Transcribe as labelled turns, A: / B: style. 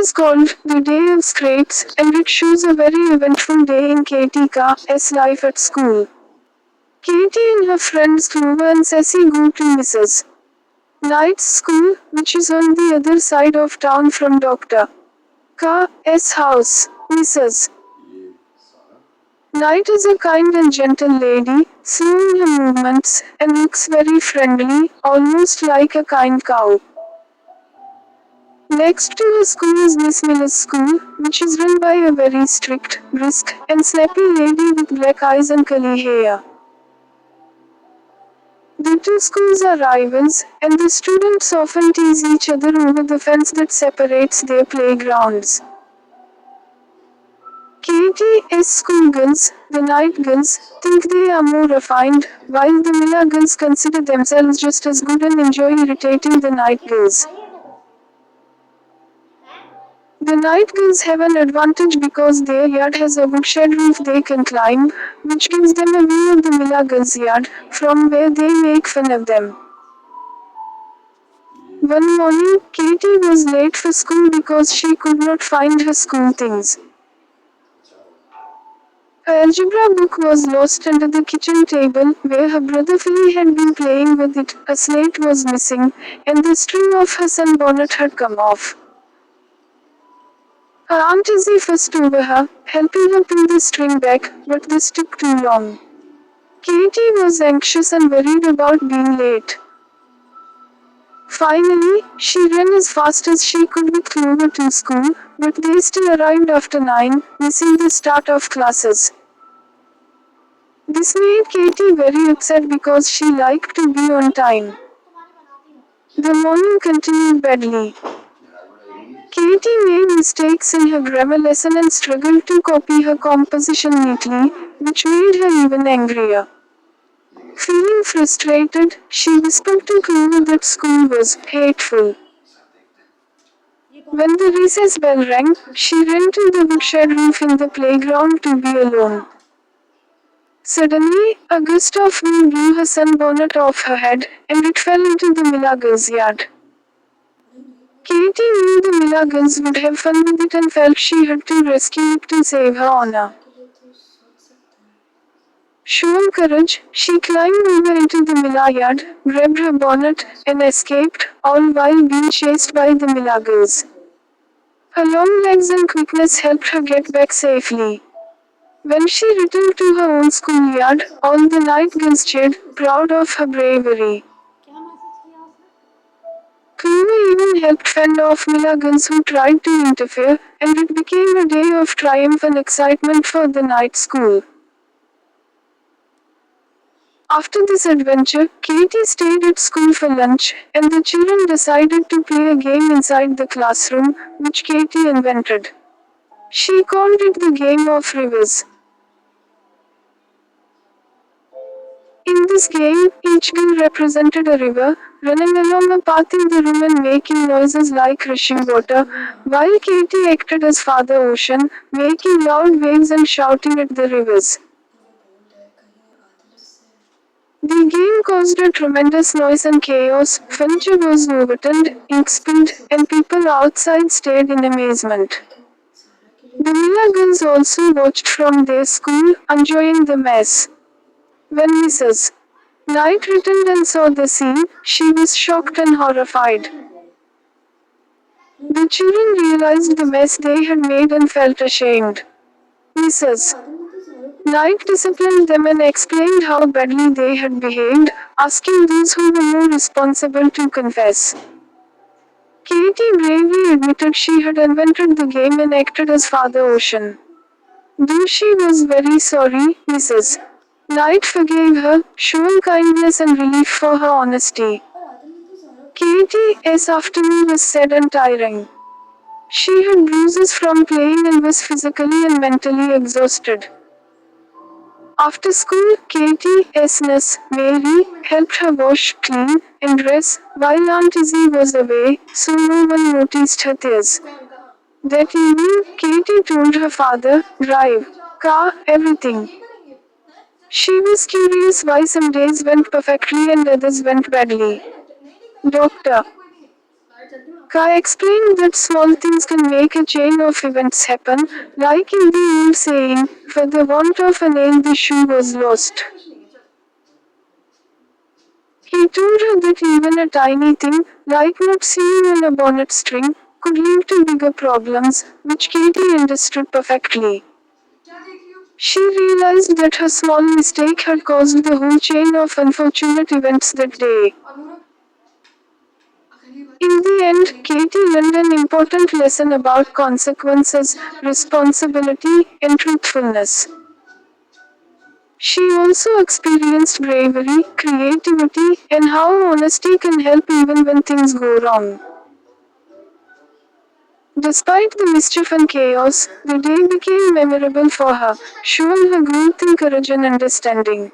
A: is called The Day of Scrapes, and it shows a very eventful day in Katy's life at school. Katy and her friends Clover and Ceci go to Mrs. Knight's school, which is on the other side of town from Dr. K's house. Mrs. Knight is a kind and gentle lady, slow in her movements, and looks very friendly, almost like a kind cow. Next to her school is Miss Miller's school, which is run by a very strict, brisk, and snappy lady with black eyes and curly hair. The two schools are rivals, and the students often tease each other over the fence that separates their playgrounds. Katy's schoolgirls, the Knight girls, think they are more refined, while the Miller girls consider themselves just as good and enjoy irritating the Knight girls. The Knight girls have an advantage because their yard has a woodshed roof they can climb, which gives them a view of the Miller girls' yard, from where they make fun of them. One morning, Katy was late for school because she could not find her school things. Her algebra book was lost under the kitchen table, where her brother Philly had been playing with it, a slate was missing, and the string of her sunbonnet had come off. Her Aunt Izzy fussed over her, helping her pull the string back, but this took too long. Katy was anxious and worried about being late. Finally, she ran as fast as she could with Clover to school, but they still arrived after 9, missing the start of classes. This made Katy very upset because she liked to be on time. The morning continued badly. Katy made mistakes in her grammar lesson and struggled to copy her composition neatly, which made her even angrier. Feeling frustrated, she whispered to Clover that school was hateful. When the recess bell rang, she ran to the woodshed roof in the playground to be alone. Suddenly, a gust of wind blew her sunbonnet off her head, and it fell into the Miller girls' yard. Katy knew the Miller girls would have fun with it and felt she had to rescue it to save her honor. Showing courage, she climbed over into the Miller yard, grabbed her bonnet, and escaped, all while being chased by the Miller girls. Her long legs and quickness helped her get back safely. When she returned to her own schoolyard, all the Knight girls cheered, proud of her bravery. Clover even helped fend off Miller girls who tried to interfere, and it became a day of triumph and excitement for the Knight school. After this adventure, Katy stayed at school for lunch, and the children decided to play a game inside the classroom, which Katy invented. She called it the Game of Rivers. In this game, each girl represented a river, running along a path in the room and making noises like rushing water, while Katy acted as Father Ocean, making loud waves and shouting at the rivers. The game caused a tremendous noise and chaos, furniture was overturned, ink spilled, and people outside stared in amazement. The Miller girls also watched from their school, enjoying the mess. When Mrs. Knight returned and saw the scene, she was shocked and horrified. The children realized the mess they had made and felt ashamed. Mrs. Knight disciplined them and explained how badly they had behaved, asking those who were more responsible to confess. Katy bravely admitted she had invented the game and acted as Father Ocean. Though she was very sorry, Mrs. Knight forgave her, showing kindness and relief for her honesty. Katy's afternoon was sad and tiring. She had bruises from playing and was physically and mentally exhausted. After school, Katy's nurse, Mary, helped her wash, clean, and dress, while Aunt Izzy was away, so no one noticed her tears. That evening, Katy told her father, drive, car, everything. She was curious why some days went perfectly and others went badly. Dr. Kai explained that small things can make a chain of events happen, like in the old saying, for the want of a nail the shoe was lost. He told her that even a tiny thing, like not seeing on a bonnet string, could lead to bigger problems, which Katie understood perfectly. She realized that her small mistake had caused the whole chain of unfortunate events that day. In the end, Katie learned an important lesson about consequences, responsibility, and truthfulness. She also experienced bravery, creativity, and how honesty can help even when things go wrong. Despite the mischief and chaos, the day became memorable for her, showing her growth in courage and understanding.